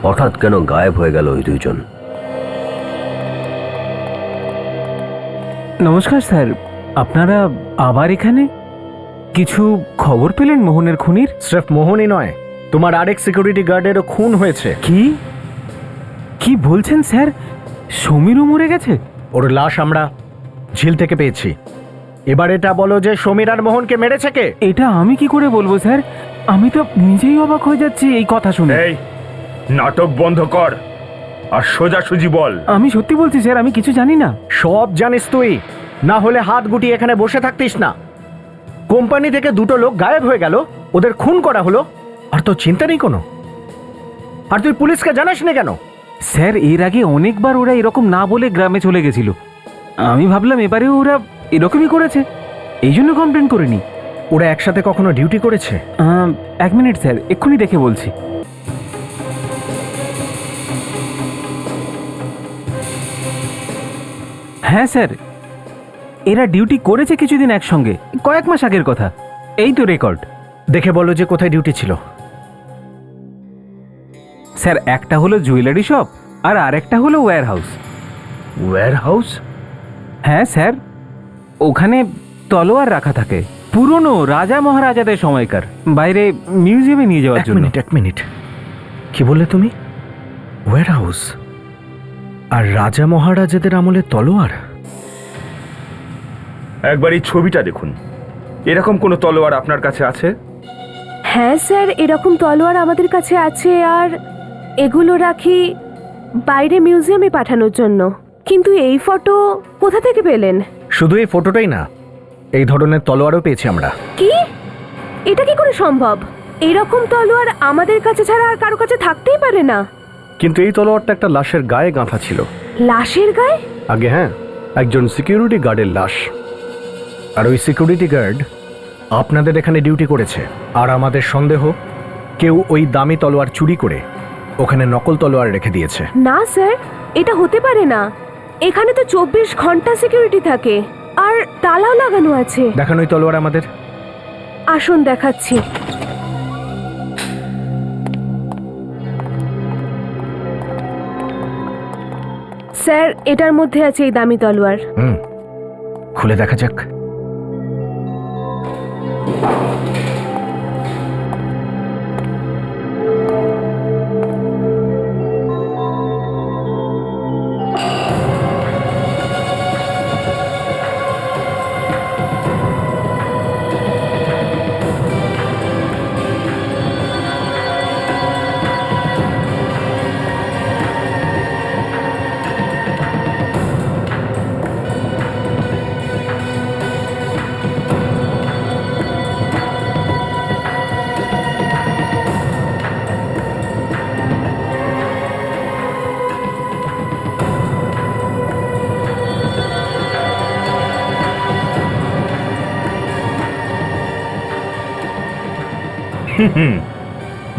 F: হঠাৎ কেন গায়েব হয়ে গেল ওই দুজন।
L: নমস্কার স্যার, আপনারা আবার এখানে? কিছু খবর পেলেন মোহনের খুনির?
K: স্রেফ মোহনই নয়, তোমার আরেক সিকিউরিটি গার্ডেরও খুন হয়েছে।
L: কি কি বলছেন স্যার? সমীরও মরে গেছে?
K: ওর লাশ আমরা ঝিল থেকে পেয়েছি। এবার এটা বলো যে সমীর আর মোহনকে মেরেছে কে?
L: এটা আমি কি করে বলবো স্যার, আমি তো নিজেই অবাক হয়ে যাচ্ছি এই কথা শুনে।
J: এই নাটক বন্ধ কর আর সোজাসুজি বল।
L: আমি সত্যি বলছি স্যার, আমি কিছু জানি না।
K: সব জানিস তুই, না হলে হাত গুটিয়ে এখানে বসে থাকতিস না। কোম্পানি থেকে দুটো লোক গায়েব হয়ে গেল, ওদের খুন করা হলো, আর তো চিন্তা নেই কোনো। আর তুই পুলিশকে জানাস না কেন?
L: স্যার, এর আগে অনেকবার ওরা এরকম না বলে গ্রামে চলে গেছিল। আমি ভাবলাম এবারেও ওরা এরকমই করেছে, এই জন্য কমপ্লেন করিনি।
K: ওরা একসাথে কখনো ডিউটি করেছে?
L: 1 মিনিট স্যার, এক্ষুনি দেখে বলছি। হ্যাঁ স্যার, এরা ডিউটি করেছে কিছুদিন একসঙ্গে, কয়েক মাস আগের কথা। এই তো রেকর্ড।
K: দেখে বলো যে কোথায় ডিউটি ছিল।
L: স্যার, একটা হলো জুয়েলারি শপ আর আরেকটা হলো ওয়্যার হাউস।
K: Warehouse?
L: হ্যাঁ স্যার, ওখানে তলোয়ার রাখা থাকে, পুরনো রাজা মহারাজাদের সময়কার, বাইরে মিউজিয়ামে নিয়ে যাওয়ার জন্য।
K: এক মিনিট, কি বললে তুমি? ওয়্যার হাউস আর রাজা মহারাজাদের আমলে তলোয়ার?
J: একবার এই ছবিটা দেখুন, এরকম কোনো তলোয়ার আপনার কাছে আছে?
G: হ্যাঁ স্যার, এরকম তলোয়ার আমাদের কাছে আছে, আর এগুলো রাখি বাইরে মিউজিয়ামে পাঠানোর জন্য। কিন্তু এই ফটো কোথা থেকে পেলেন?
K: শুধু এই ফটোটাই না, এই ধরনের তলোয়ারও পেয়েছি আমরা।
G: কি? এটা কি করে সম্ভব? এরকম তলোয়ার আমাদের কাছে ছাড়া আর কারো কাছে থাকতেই পারে না।
K: কিন্তু এই তলোয়ারটা একটা লাশের গায়ে গাঁথা ছিল।
G: লাশের গায়ে?
K: আগে হ্যাঁ, একজন সিকিউরিটি গার্ডের লাশ। আর ওই সিকিউরিটি গার্ড আপনাদের এখানে ডিউটি করেছে, আর আমাদের সন্দেহ কেউ ওই দামি তলোয়ার চুরি করে ওখানে নকল তলোয়ার রেখে দিয়েছে।
G: না স্যার, এটা হতে পারে না। এখানে তো 24 ঘন্টা সিকিউরিটি থাকে, আর তালাও লাগানো আছে।
K: দেখান ওই তলোয়ার আমাদের।
G: আসুন দেখাচ্ছি। স্যার, এটার মধ্যে আছে এই দামি তলোয়ার।
K: খুলে দেখা যাক।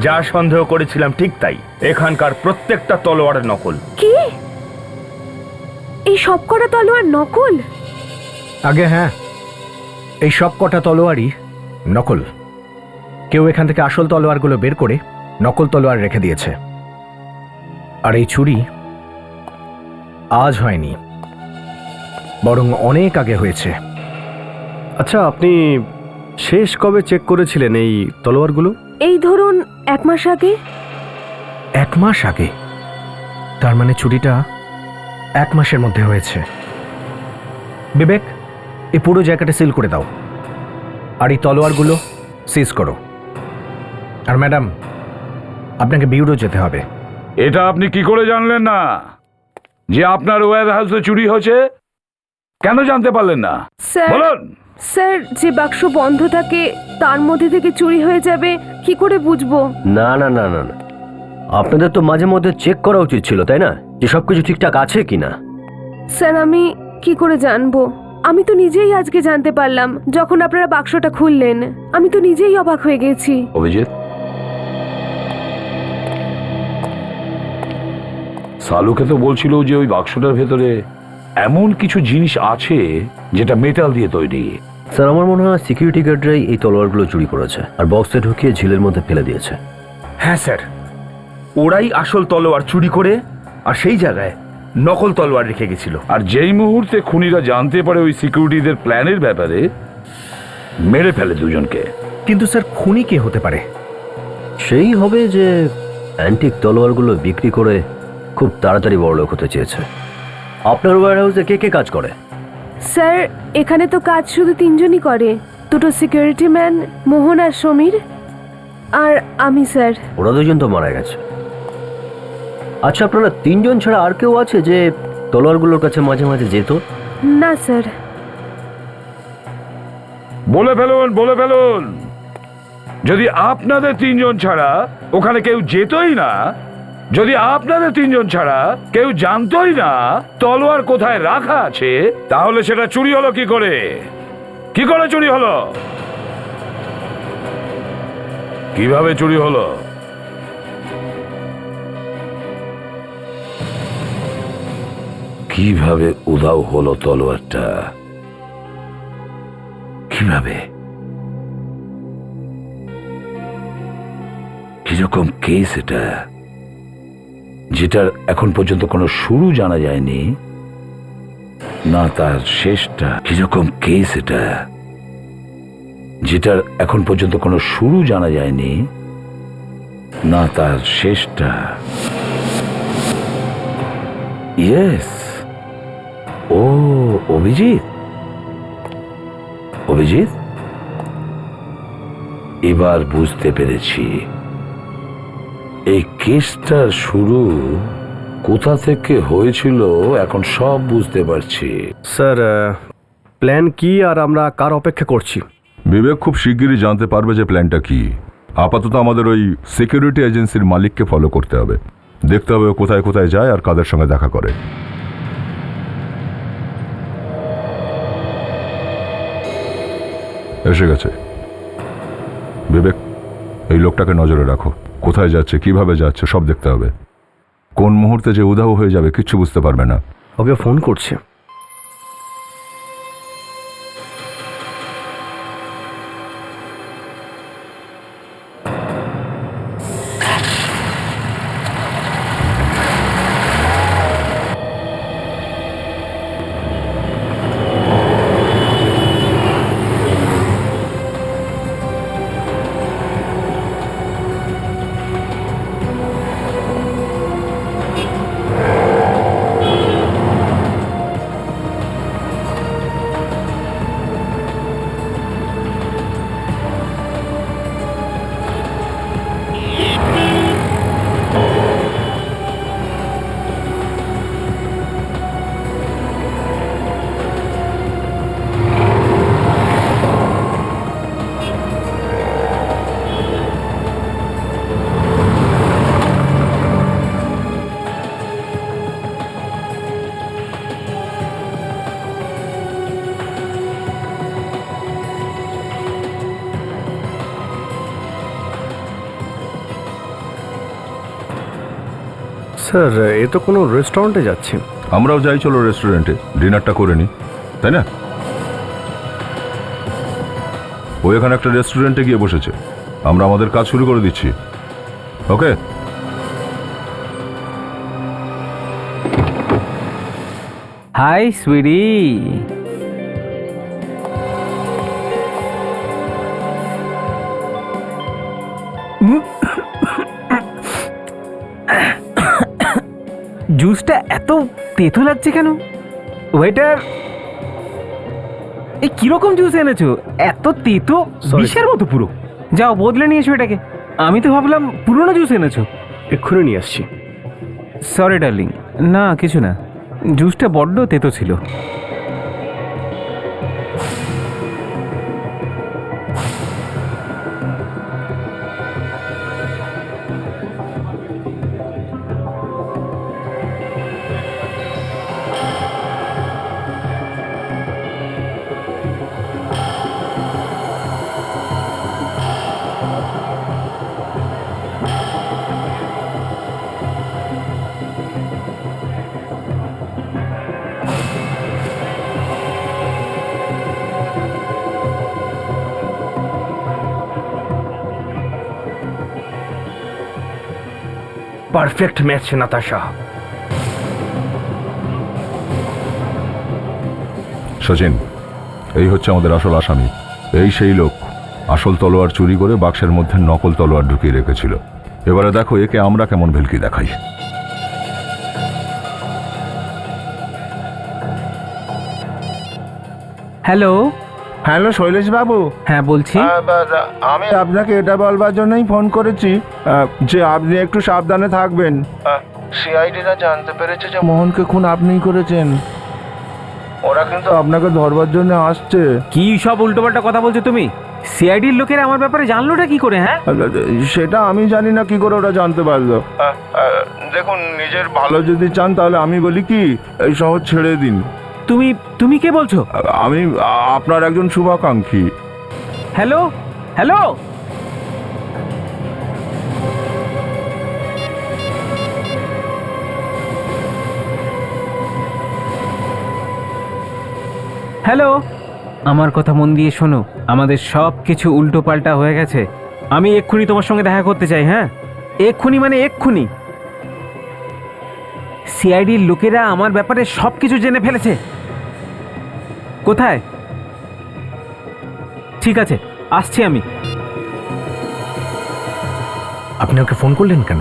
J: যা সন্দেহ করেছিলাম ঠিক তাই, এখানকার প্রত্যেকটা তলোয়ারের নকল।
G: কি? এই সব কটা তলোয়ার নকল?
K: আগে হ্যাঁ, এই সব কটা তলোয়ারই নকল। কেউ এখান থেকে আসল তলোয়ারগুলো বের করে নকল তলোয়ার রেখে দিয়েছে। আর এই চুরি আজ হয়নি, বরং অনেক আগে হয়েছে।
M: আচ্ছা, আপনি শেষ কবে চেক করেছিলেন এই তলোয়ারগুলো?
G: এই ধরুন 1 মাস আগে।
K: 1 মাস আগে? তার মানে চুরিটা 1 মাসের মধ্যে হয়েছে। বিবেক, এই পুরো জায়গাটা সিল করে দাও, আর এই তলোয়ারগুলো সিজ করো। আর ম্যাডাম, আপনাকে বিউরো যেতে হবে।
E: এটা আপনি কি করে জানলেন না যে আপনার ওয়্যার হাউসে চুরি হয়েছে? কেন জানতে পারলেন না
G: স্যার,
E: বলুন।
G: স্যার, যে বাক্স বন্ধ থাকে তার মধ্যে থেকে চুরি হয়ে যাবে কি করে বুঝবো?
F: না না না না না, আপনাদের তো মাঝে মধ্যে চেক করা উচিত ছিল, তাই না, যে সবকিছু ঠিকঠাক আছে কিনা?
G: স্যার, আমি কি করে জানবো? আমি তো নিজেই আজকে জানতে পারলাম যখন আপনারা বাক্সটা খুললেন। আমি তো নিজেই অবাক হয়ে গেছি।
E: অভিজিৎ, সালুকে তো বলছিল যে ওই বাক্সটার ভেতরে এমন কিছু জিনিস আছে যেটা মেটাল দিয়ে তৈরি।
F: স্যার, আমার মনে হয় সিকিউরিটি গার্ডরাই এই তলোয়ারগুলো চুরি করেছে আর বক্সে ঢুকিয়ে ঝিলের মধ্যে ফেলে দিয়েছে।
J: হ্যাঁ স্যার, ওরাই আসল তলোয়ার চুরি করে আর সেই জায়গায় নকল তলোয়ার রেখে গেছিল।
E: আর যেই মুহূর্তে খুনিরা জানতে পারে ওই সিকিউরিটিদের প্ল্যানের ব্যাপারে, মেরে ফেলে দুজনকে।
K: কিন্তু স্যার, খুনি কে হতে পারে?
F: সেই হবে যে অ্যান্টিক তলোয়ারগুলো বিক্রি করে খুব তাড়াতাড়ি বড়লোক হতে চেয়েছে। আপনার ওয়্যার হাউসে কে কে কাজ করে?
G: স্যার, এখানে তো কাজ শুধু 3 জনই করে, 2টো সিকিউরিটি ম্যান, মোহন আর সমীর, আর আমি স্যার।
F: ওরা 2জন তো মারা গেছে। আচ্ছা, আপনারা 3 জন ছাড়া আর কেউ আছে যে তলোয়ারগুলোর কাছে মাঝে মাঝে যেত?
G: না স্যার।
E: বলে ফেলুন, বলে ফেলুন। যদি আপনাদের 3 জন ছাড়া ওখানে কেউ যেতই না, যদি আপনাদের 3 জন ছাড়া কেউ জানতোই না তলোয়ার কোথায় রাখা আছে, তাহলে সেটা চুরি হলো কি করে? কি করে চুরি হলো? কিভাবে চুরি হলো? কিভাবে উধাও হলো তলোয়ারটা? কিভাবে? কিরকম কেস এটা, যেটার এখন পর্যন্ত কোনো শুরু জানা যায়নি না তার শেষটা। কিরকম কেস এটা, যেটার এখন পর্যন্ত কোনো শুরু জানা যায়নি, না তার শেষটা। ইয়েস, ও অভিজিৎ। অভিজিৎ, এবার বুঝতে পেরেছি এই কেসটার শুরু কোথা থেকে হয়েছিল। এখন সব বুঝতে পারছি।
M: স্যার, প্ল্যান কি আর আমরা কার অপেক্ষা করছি?
I: বিবেক খুব শিগগিরই জানতে পারবে যে প্ল্যানটা কি। আপাতত আমাদের ওই সিকিউরিটি এজেন্সির মালিককে ফলো করতে হবে, দেখতে হবে ও কোথায় কোথায় যায় আর কাদের সঙ্গে দেখা করে। এসে গেছে। বিবেক, এই লোকটাকে নজরে রাখো, কোথায় যাচ্ছে, কিভাবে যাচ্ছে সব দেখতে হবে। কোন মুহূর্তে যে উধাও হয়ে যাবে কিচ্ছু বুঝতে পারবে না।
M: ওকে ফোন করছে। স্যার, এ তো কোনো রেস্টুরেন্টে যাচ্ছে।
I: আমরাও যাই, চলো রেস্টুরেন্টে ডিনারটা করে নিই, তাই না? ও এখানে একটা রেস্টুরেন্টে গিয়ে বসেছে, আমরা আমাদের কাজ শুরু করে দিচ্ছি। ওকে?
L: হাই সুইডি। জুসটা এত তেতো লাগছে কেন? ওয়েটার, এই কিরকম জুস এনেছো? এত তেতো, বিষের মতো পুরো। যাও বদলে নিয়ে এসো এটাকে। আমি তো ভাবলাম পুরোনো জুস এনেছো।
M: এক্ষুনি নিয়ে আসছি।
L: সরি ডার্লিং, না কিছু না, জুসটা বড্ড তেতো ছিল।
K: Perfect match Natasha.
I: সচিন, এই হচ্ছে আমাদের আসল আসামি। এই সেই লোক আসল তলোয়ার চুরি করে বাক্সের মধ্যে নকল তলোয়ার ঢুকিয়ে রেখেছিল। এবারে দেখো একে আমরা কেমন ভেলকি দেখাই।
L: হ্যালো।
J: হ্যালো শৈলেশ বাবু।
L: হ্যাঁ বলছি।
J: আমি আপনাকে এটা বলবার জন্যই ফোন করেছি যে আপনি একটু সাবধানে থাকবেন। সিআইডিরা জানতে পেরেছে যে মোহনকে খুন আপনিই করেছেন। ওরা কিন্তু আপনাকে ধরবার জন্য আসছে।
L: কি সব উল্টোপাল্টা কথা বলছো তুমি? সিআইডির লোকেরা আমার ব্যাপারে জানলোটা কি করে? হ্যাঁ,
J: সেটা আমি জানি না কি করে ওরা জানতে পারলো। দেখুন, নিজের ভালো যদি চান তাহলে আমি বলি কি, এই শহর ছেড়ে দিন।
L: তুমি কে বলছো?
J: আমি আপনার একজন শুভাকাঙ্ক্ষী।
L: Hello hello. হ্যালো, আমার কথা মন দিয়ে শোনো। আমাদের সব কিছু উল্টো পাল্টা হয়ে গেছে। আমি এক্ষুনি তোমার সঙ্গে দেখা করতে চাই। হ্যাঁ, এক্ষুনি মানে এক্ষুনি। সিআইডির লোকেরা আমার ব্যাপারে সব কিছু জেনে ফেলেছে। কোথায়? ঠিক আছে, আসছি আমি।
K: আপনি ওকে ফোন করলেন কেন?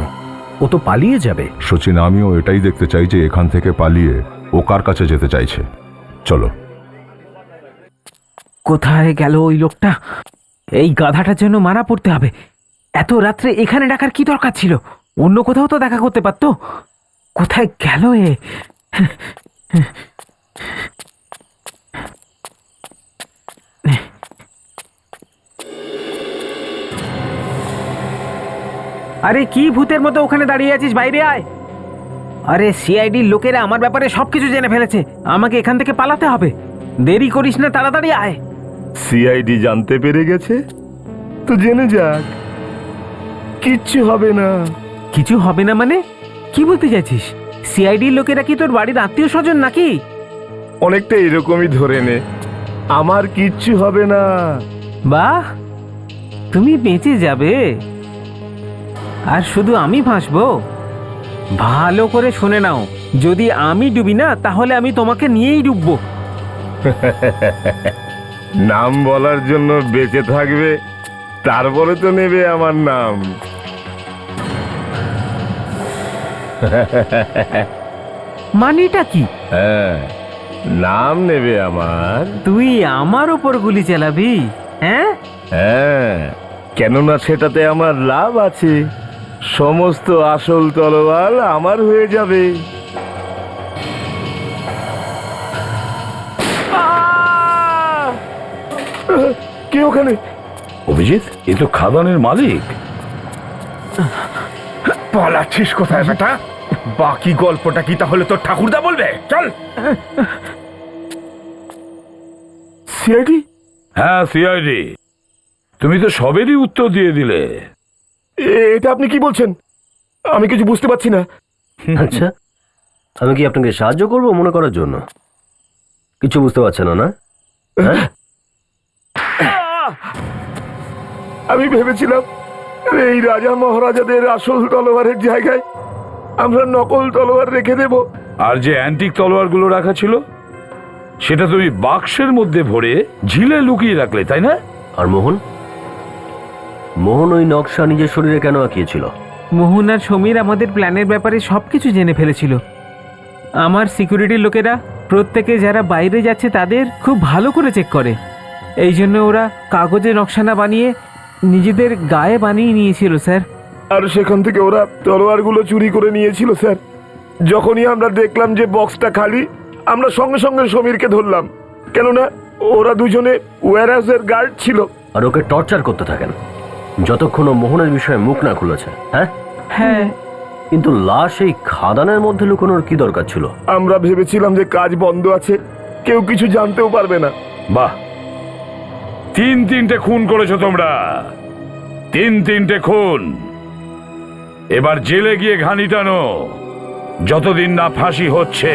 K: ও তো পালিয়ে যাবে।
I: সচিন, আমিও এটাই দেখতে চাই যে এখান থেকে পালিয়ে ও কার কাছে যেতে চাইছে। চলো।
L: কোথায় গেল ওই লোকটা? এই গাধাটার জন্য মারা পড়তে হবে। এত রাত্রে এখানে ডাকার কি দরকার ছিল? অন্য কোথাও তো দেখা করতে পারতো। কোথায় গেল এ? আরে কি ভূতের মতো ওখানে দাঁড়িয়ে আছিস? বাইরে আয়। আরে সিআইডির লোকেরা আমার ব্যাপারে সবকিছু জেনে ফেলেছে। আমাকে এখান থেকে পালাতে হবে। দেরি করিস না, তাড়াতাড়ি আয়।
J: সিআইডি জানতে পেরে গেছে তো জেনে যাক, কিচ্ছু হবে না।
L: কিছু হবে না মানে? কি বলতে চাইছিস? সিআইডির লোকেরা কি তোর বাড়ির আত্মীয় স্বজন নাকি?
J: অনেকটা এরকমই ধরে নে, আমার কিচ্ছু হবে না।
L: বাহ, তুমি বেঁচে যাবে আর শুধু আমি ভাসবো। ভালো করে শুনে নাও, যদি আমি ডুবি না তাহলে আমি তোমাকে নিয়েই ডুববো।
J: নাম বলার জন্য বেঁচে থাকবে, তারপরে তো নেবে আমার নাম।
L: মানেটা কি?
J: হ্যাঁ, নাম নেবে আমার।
L: তুই আমার ওপর গুলি চালাবি? হ্যাঁ
J: হ্যাঁ, কেননা সেটাতে আমার লাভ আছে। সমস্ত আসল তলোয়ার আমার হয়ে যাবে। কে ওখানে?
E: অভিজিৎ, এ তো খাদানের মালিক।
J: পালাচ্ছিস কোথায় বেটা? বাকি গল্পটা কি তাহলে তোর ঠাকুরদা বলবে? চল। সিআইডি?
E: হ্যাঁ, সিআইডি। তুমি তো সবেরই উত্তর দিয়ে দিলে।
J: এটা আপনি কি বলছেন? আমি কিছু বুঝতে পারছি না।
F: আচ্ছা, আমি কি আপনাকে সাহায্য করবো মনে করার জন্য? কিছু বুঝতে পারছেন না? হ্যাঁ?
J: আমি ভেবেছিলাম এই রাজা মহারাজাদের আসল তলোয়ারের জায়গায় আমরা নকল তলোয়ার রেখে দেব।
E: আর যে অ্যান্টিক তলোয়ারগুলো রাখা ছিল সেটা তুমি বাক্সের মধ্যে ভরে ঝিলে লুকিয়ে রাখলে, তাই না?
F: আর মোহন? মোহন ওই নকশা নিজের শরীরে কেন আঁকিয়েছিল?
L: মোহন আর সমীর আমাদের প্ল্যানের ব্যাপারে সবকিছু জেনে ফেলেছিল। আমার সিকিউরিটির লোকেরা প্রত্যেকে যারা বাইরে যাচ্ছে তাদের খুব ভালো করে চেক করে। এই জন্য ওরা কাগজে নকশা না বানিয়ে নিজেদের গায়ে বানিয়ে নিয়েছিল স্যার।
J: আর সেখান থেকে ওরা তলোয়ারগুলো চুরি করে নিয়েছিল স্যার। যখনই আমরা দেখলাম যে বক্সটা খালি, আমরা সঙ্গে সঙ্গে সমীরকে ধরলাম, কেননা ওরা দুজনে ওয়্যারহাউসের গার্ড ছিল।
F: আর ওকে টর্চার করতে থাকেন যতক্ষণ ও মোহনের বিষয়ে মুখ না খুলেছে। হ্যাঁ
L: হ্যাঁ,
F: কিন্তু লাশ এই খাদানের মধ্যে লুকানোর কি দরকার ছিল?
J: আমরা ভেবেছিলাম যে কাজ বন্ধ আছে, কেউ কিছু জানতেও পারবে না।
E: বাহ, তিনটে খুন করেছো তোমরা। তিনটে খুন। এবার জেলে গিয়ে ঘানি টানো, যতদিন না ফাঁসি হচ্ছে।